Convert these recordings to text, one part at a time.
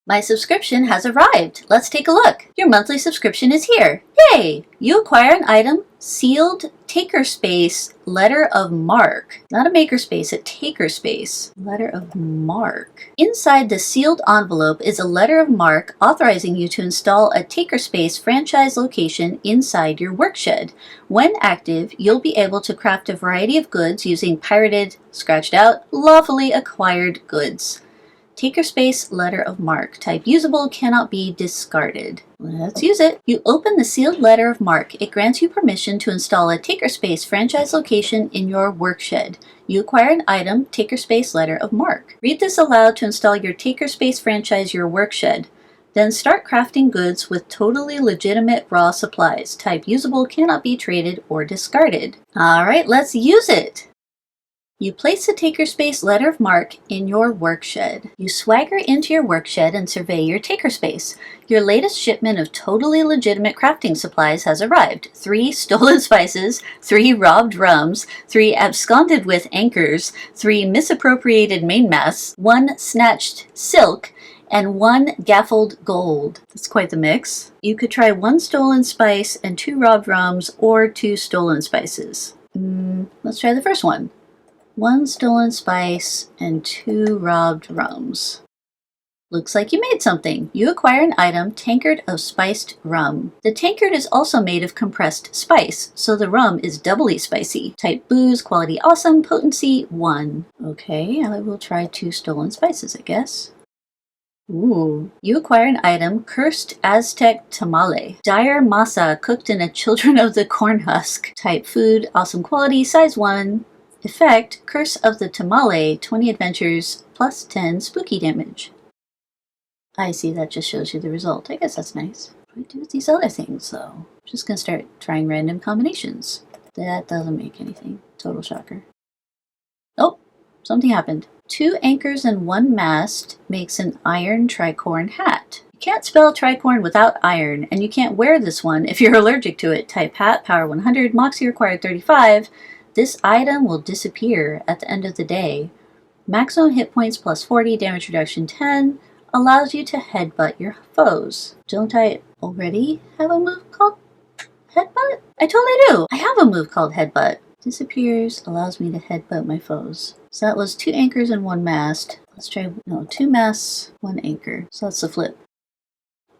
My subscription has arrived. Let's take a look. Your monthly subscription is here. Yay! You acquire an item, Sealed TakerSpace Letter of Marque. Not a makerspace, a takerspace. Letter of Marque. Inside the sealed envelope is a letter of marque authorizing you to install a takerspace franchise location inside your workshed. When active, you'll be able to craft a variety of goods using pirated, scratched out, lawfully acquired goods. TakerSpace Letter of Marque. Type usable, cannot be discarded. Let's use it. You open the sealed letter of marque. It grants you permission to install a TakerSpace franchise location in your workshed. You acquire an item, TakerSpace Letter of Marque. Read this aloud to install your TakerSpace franchise your workshed. Then start crafting goods with totally legitimate raw supplies. Type usable, cannot be traded or discarded. Alright, let's use it! You place the TakerSpace Letter of Marque in your workshed. You swagger into your workshed and survey your TakerSpace. Your latest shipment of totally legitimate crafting supplies has arrived. 3 stolen spices, 3 robbed rums, 3 absconded with anchors, 3 misappropriated mainmasts, 1 snatched silk, and 1 gaffled gold. That's quite the mix. You could try 1 stolen spice and 2 robbed rums or 2 stolen spices. Let's try the first one. 1 stolen spice and 2 robbed rums. Looks like you made something. You acquire an item, tankard of spiced rum. The tankard is also made of compressed spice, so the rum is doubly spicy. Type booze, quality awesome, potency 1. Okay, I will try 2 stolen spices, I guess. Ooh. You acquire an item, cursed Aztec tamale. Dire masa cooked in a children of the corn husk. Type food, awesome quality, size 1. Effect, Curse of the Tamale, 20 adventures, plus 10 spooky damage. I see, that just shows you the result. I guess that's nice. What do I do with these other things, though? I'm just gonna start trying random combinations. That doesn't make anything. Total shocker. Oh, something happened. 2 anchors and 1 mast makes an iron tricorn hat. You can't spell tricorn without iron, and you can't wear this one if you're allergic to it. Type hat, power 100, moxie required 35. This item will disappear at the end of the day. Maximum hit points plus 40, damage reduction 10, allows you to headbutt your foes. Don't I already have a move called Headbutt? I totally do! I have a move called Headbutt. Disappears, allows me to headbutt my foes. So that was 2 anchors and 1 mast. Let's try, 2 masts, 1 anchor. So that's the flip.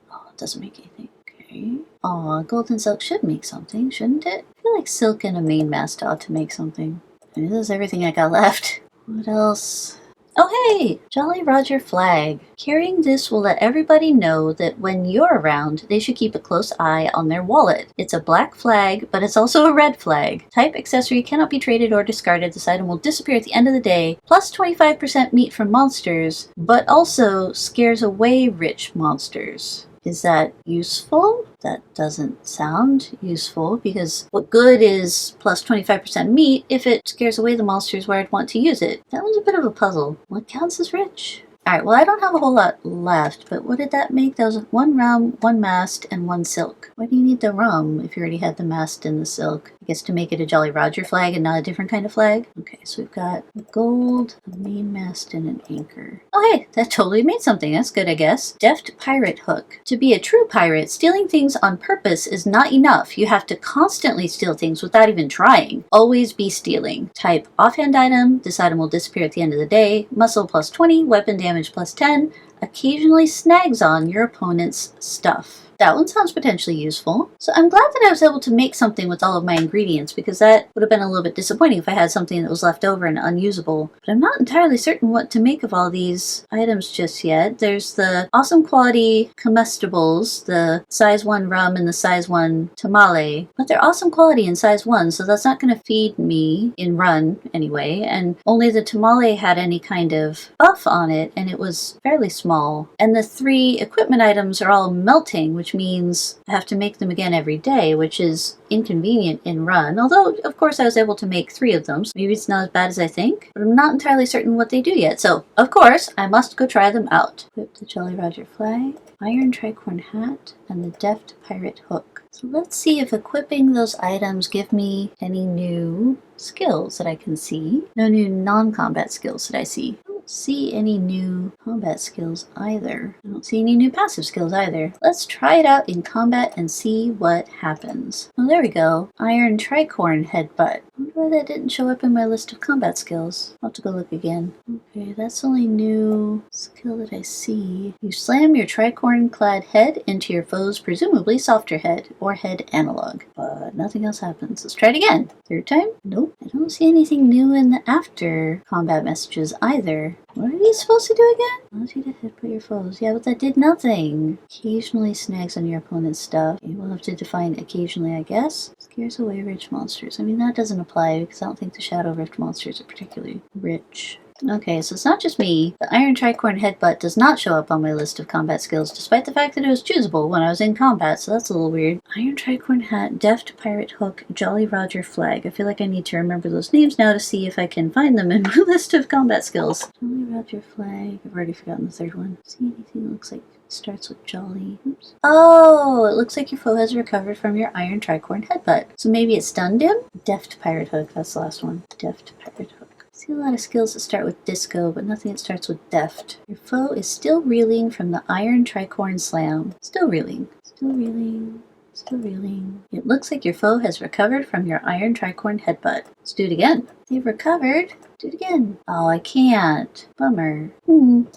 Oh, it doesn't make anything. Okay. Aw, gold and silk should make something, shouldn't it? I feel like silk and a mainmast ought to make something. And this is everything I got left. What else? Oh hey! Jolly Roger flag. Carrying this will let everybody know that when you're around, they should keep a close eye on their wallet. It's a black flag, but it's also a red flag. Type accessory cannot be traded or discarded. This item will disappear at the end of the day. Plus 25% meat from monsters, but also scares away rich monsters. Is that useful? That doesn't sound useful, because what good is plus 25% meat if it scares away the monsters where I'd want to use it? That was a bit of a puzzle. What counts as rich? Alright, well I don't have a whole lot left, but what did that make? That was 1 rum, 1 mast, and 1 silk. Why do you need the rum if you already had the mast and the silk? I guess to make it a Jolly Roger flag and not a different kind of flag? Okay, so we've got gold, a main mast, and an anchor. Oh hey, that totally made something. That's good, I guess. Deft pirate hook. To be a true pirate, stealing things on purpose is not enough. You have to constantly steal things without even trying. Always be stealing. Type offhand item. This item will disappear at the end of the day. Muscle plus 20, weapon damage plus 10, occasionally snags on your opponent's stuff. That one sounds potentially useful. So I'm glad that I was able to make something with all of my ingredients, because that would have been a little bit disappointing if I had something that was left over and unusable. But I'm not entirely certain what to make of all these items just yet. There's the awesome quality comestibles, the size 1 rum and the size 1 tamale, but they're awesome quality in size 1, so that's not going to feed me in run anyway, and only the tamale had any kind of buff on it, and it was fairly small. And the 3 equipment items are all melting, which means I have to make them again every day, which is inconvenient in run, although of course I was able to make 3 of them, so maybe it's not as bad as I think, but I'm not entirely certain what they do yet, so of course I must go try them out. Equip the Jolly Roger flag, iron tricorn hat, and the deft pirate hook. So let's see if equipping those items give me any new skills that I can see. No new non-combat skills that I see. don't see any new combat skills either. I don't see any new passive skills either. Let's try it out in combat and see what happens. Oh, there we go. Iron Tricorn Headbutt. I wonder why that didn't show up in my list of combat skills. I'll have to go look again. Okay, that's the only new skill that I see. You slam your tricorn-clad head into your foe's presumably softer head or head analog, but nothing else happens. Let's try it again. Third time? Nope. I don't see anything new in the after combat messages either. What are these supposed to do again? Allows you to headbutt your foes. Yeah, but that did nothing. Occasionally snags on your opponent's stuff. Okay, we'll have to define occasionally, I guess. Scares away rich monsters. I mean, that doesn't apply because I don't think the Shadow Rift monsters are particularly rich. Okay, so it's not just me. The Iron Tricorn Headbutt does not show up on my list of combat skills, despite the fact that it was choosable when I was in combat, so that's a little weird. Iron Tricorn Hat, Deft Pirate Hook, Jolly Roger Flag. I feel like I need to remember those names now to see if I can find them in my list of combat skills. Jolly Roger Flag. I've already forgotten the third one. See anything that looks like starts with Jolly. Oops. Oh, it looks like your foe has recovered from your Iron Tricorn Headbutt. So maybe it stunned him? Deft Pirate Hook, that's the last one. Deft Pirate Hook. See a lot of skills that start with disco, but nothing that starts with deft. Your foe is still reeling from the Iron Tricorn Slam. Still reeling. Still reeling. Still reeling. It looks like your foe has recovered from your Iron Tricorn Headbutt. Let's do it again. They've recovered. Do it again. Oh, I can't. Bummer.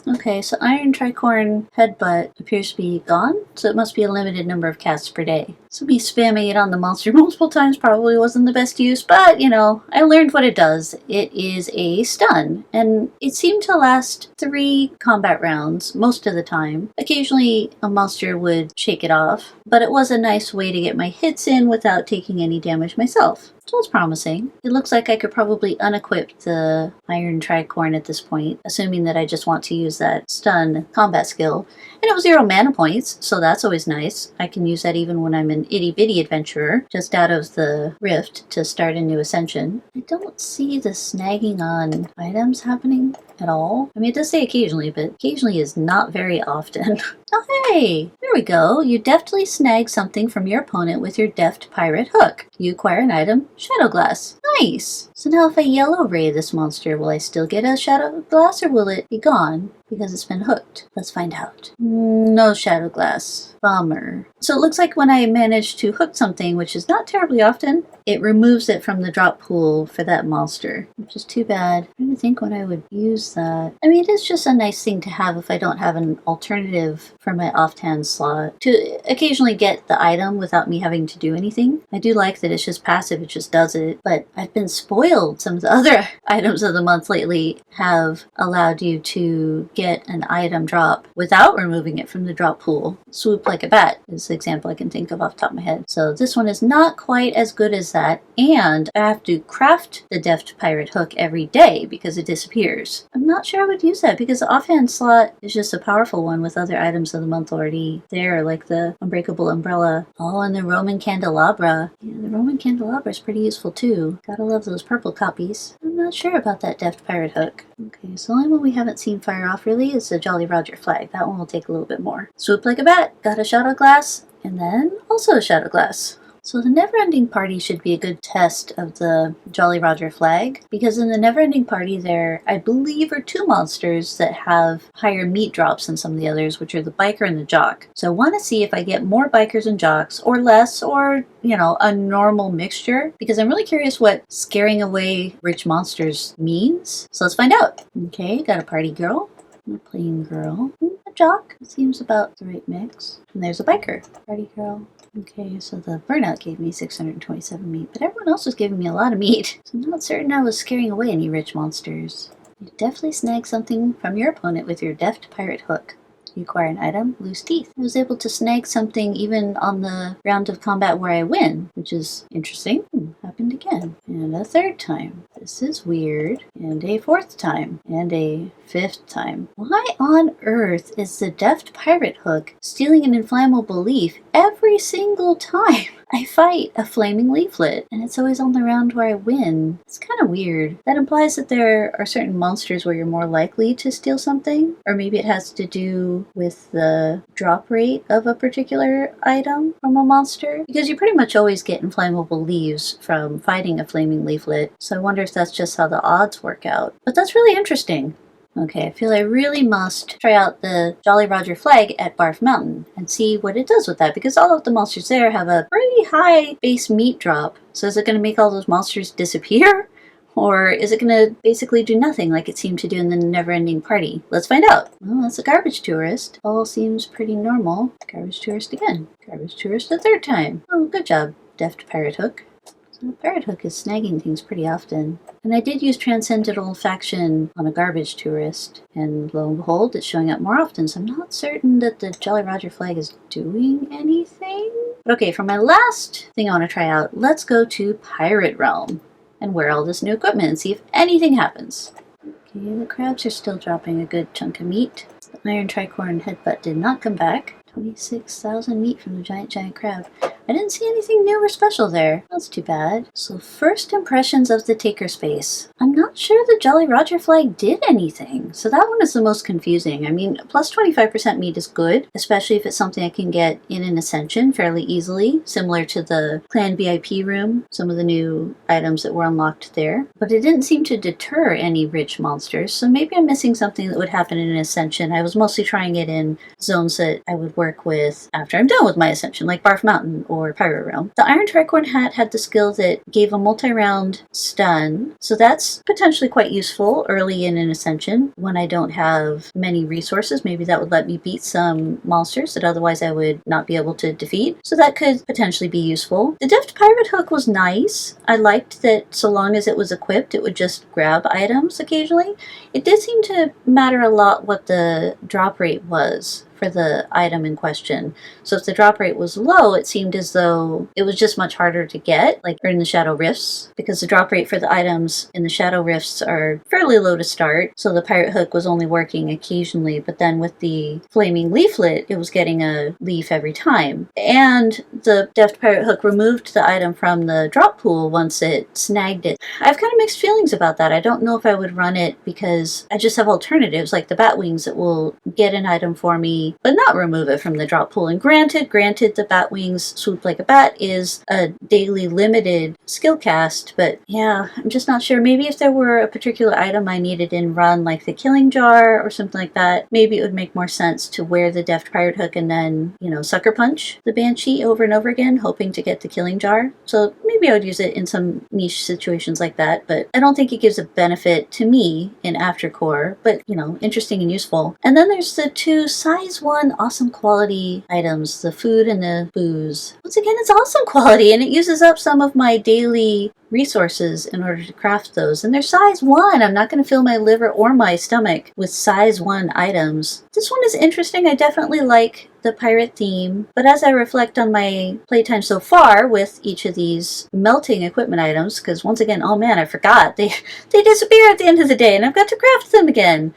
Okay, so Iron Tricorn Headbutt appears to be gone, so it must be a limited number of casts per day. So me spamming it on the monster multiple times probably wasn't the best use, but, you know, I learned what it does. It is a stun, and it seemed to last 3 combat rounds most of the time. Occasionally, a monster would shake it off, but it was a nice way to get my hits in without taking any damage myself. So it's promising. It looks like I could probably unequip the Iron Tricorn at this point, assuming that I just want to use that stun combat skill. And it was 0 mana points, so that's always nice. I can use that even when I'm an itty-bitty adventurer, just out of the rift to start a new ascension. I don't see the snagging on items happening at all. I mean, it does say occasionally, but occasionally is not very often. Oh, hey! There we go. You deftly snag something from your opponent with your deft pirate hook. You acquire an item, Shadow Glass. Nice! So now if I yellow ray this monster, will I still get a Shadow Glass or will it be gone because it's been hooked? Let's find out. No Shadow Glass. Bummer. So it looks like when I manage to hook something, which is not terribly often, it removes it from the drop pool for that monster, which is too bad. I'm trying to think when I would use that. I mean, it's just a nice thing to have if I don't have an alternative for my offhand slot to occasionally get the item without me having to do anything. I do like that it's just passive, it just does it, but I've been spoiled. Some of the other items of the month lately have allowed you to get an item drop without removing it from the drop pool. Swoop like a bat is the example I can think of off the top of my head. So this one is not quite as good as that, and I have to craft the deft pirate hook every day because it disappears. I'm not sure I would use that because the offhand slot is just a powerful one with other items of the month already there, like the Unbreakable Umbrella. Oh, and the Roman Candelabra. Yeah, the Roman Candelabra is pretty useful too. Gotta love those purple copies. I'm not sure about that deft pirate hook. Okay, so the only one we haven't seen fire off really is the Jolly Roger Flag. That one will take a little bit more. Swoop like a bat, got a Shadow Glass, and then also a Shadow Glass. So the Neverending Party should be a good test of the Jolly Roger Flag, because in the Neverending Party there, I believe, are 2 monsters that have higher meat drops than some of the others, which are the biker and the jock. So I want to see if I get more bikers and jocks, or less, or, you know, a normal mixture, because I'm really curious what scaring away rich monsters means. So let's find out. Okay, got a party girl, a plain girl, a jock. It seems about the right mix. And there's a biker. Party girl. Okay, so the burnout gave me 627 meat, but everyone else was giving me a lot of meat, so I'm not certain I was scaring away any rich monsters. You definitely snag something from your opponent with your deft pirate hook. You acquire an item, Loose Teeth. I was able to snag something even on the round of combat where I win, which is interesting. Happened again. And a 3rd time. This is weird. And a 4th time. And a 5th time. Why on earth is the deft pirate hook stealing an inflammable leaf every single time I fight a flaming leaflet? And it's always on the round where I win. It's kind of weird. That implies that there are certain monsters where you're more likely to steal something. Or maybe it has to do with the drop rate of a particular item from a monster. Because you pretty much always get inflammable leaves from fighting a flaming leaflet. So I wonder if that's just how the odds work out. But that's really interesting. Okay, I feel I really must try out the Jolly Roger flag at Barf Mountain and see what it does with that, because all of the monsters there have a pretty high base meat drop. So is it going to make all those monsters disappear? Or is it going to basically do nothing like it seemed to do in the Neverending Party? Let's find out. Well, that's a garbage tourist. All seems pretty normal. Garbage tourist again. Garbage tourist a third time. Oh, good job, deft pirate hook. So pirate hook is snagging things pretty often. And I did use Transcendental Faction on a garbage tourist, and lo and behold, it's showing up more often, so I'm not certain that the Jolly Roger flag is doing anything. But okay, for my last thing I want to try out, let's go to Piraterealm and wear all this new equipment and see if anything happens. Okay, the crabs are still dropping a good chunk of meat. The iron tricorn headbutt did not come back. 26,000 meat from the giant crab. I didn't see anything new or special there. That's too bad. So first impressions of the TakerSpace. I'm not sure the Jolly Roger flag did anything. So that one is the most confusing. I mean, plus 25% meat is good, especially if it's something I can get in an Ascension fairly easily, similar to the Clan VIP room, some of the new items that were unlocked there. But it didn't seem to deter any rich monsters, so maybe I'm missing something that would happen in an Ascension. I was mostly trying it in zones that I would work with after I'm done with my Ascension, like Barf Mountain or Piraterealm. The Iron Tricorn hat had the skill that gave a multi-round stun, so that's potentially quite useful early in an Ascension when I don't have many resources. Maybe that would let me beat some monsters that otherwise I would not be able to defeat, so that could potentially be useful. The deft pirate hook was nice. I liked that so long as it was equipped, it would just grab items occasionally. It did seem to matter a lot what the drop rate was for the item in question. So if the drop rate was low, it seemed as though it was just much harder to get, like in the Shadow Rifts, because the drop rate for the items in the Shadow Rifts are fairly low to start, so the pirate hook was only working occasionally, but then with the flaming leaflet, it was getting a leaf every time. And the deft pirate hook removed the item from the drop pool once it snagged it. I have kind of mixed feelings about that. I don't know if I would run it because I just have alternatives like the bat wings that will get an item for me but not remove it from the drop pool. And granted, the bat wings swoop like a bat is a daily limited skill cast, but yeah, I'm just not sure. Maybe if there were a particular item I needed in run, like the killing jar or something like that, maybe it would make more sense to wear the deft pirate hook and then, you know, sucker punch the banshee over and over again, hoping to get the killing jar. So maybe I would use it in some niche situations like that, but I don't think it gives a benefit to me in Aftercore, but, you know, interesting and useful. And then there's the two size 1 awesome quality items, the food and the booze. Once again, it's awesome quality and it uses up some of my daily resources in order to craft those. And they're size 1. I'm not going to fill my liver or my stomach with size 1 items. This one is interesting. I definitely like the pirate theme, but as I reflect on my playtime so far with each of these melting equipment items, because once again, oh man, I forgot. They disappear at the end of the day and I've got to craft them again.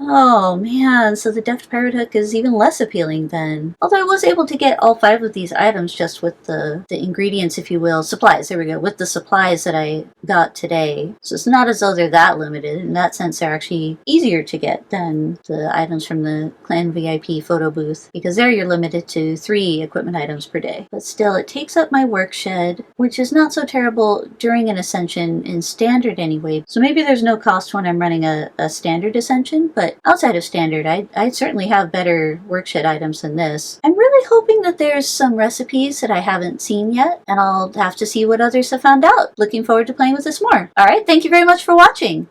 Oh man, so the deft pirate hook is even less appealing then. Although I was able to get all 5 of these items just with the ingredients, if you will, supplies, there we go, with the supplies that I got today. So it's not as though they're that limited. In that sense, they're actually easier to get than the items from the Clan VIP photo booth, because there you're limited to 3 equipment items per day. But still, it takes up my work shed, which is not so terrible during an Ascension in standard anyway. So maybe there's no cost when I'm running a standard Ascension, but outside of standard, I certainly have better workshed items than this. I'm really hoping that there's some recipes that I haven't seen yet, and I'll have to see what others have found out. Looking forward to playing with this more. Alright, thank you very much for watching!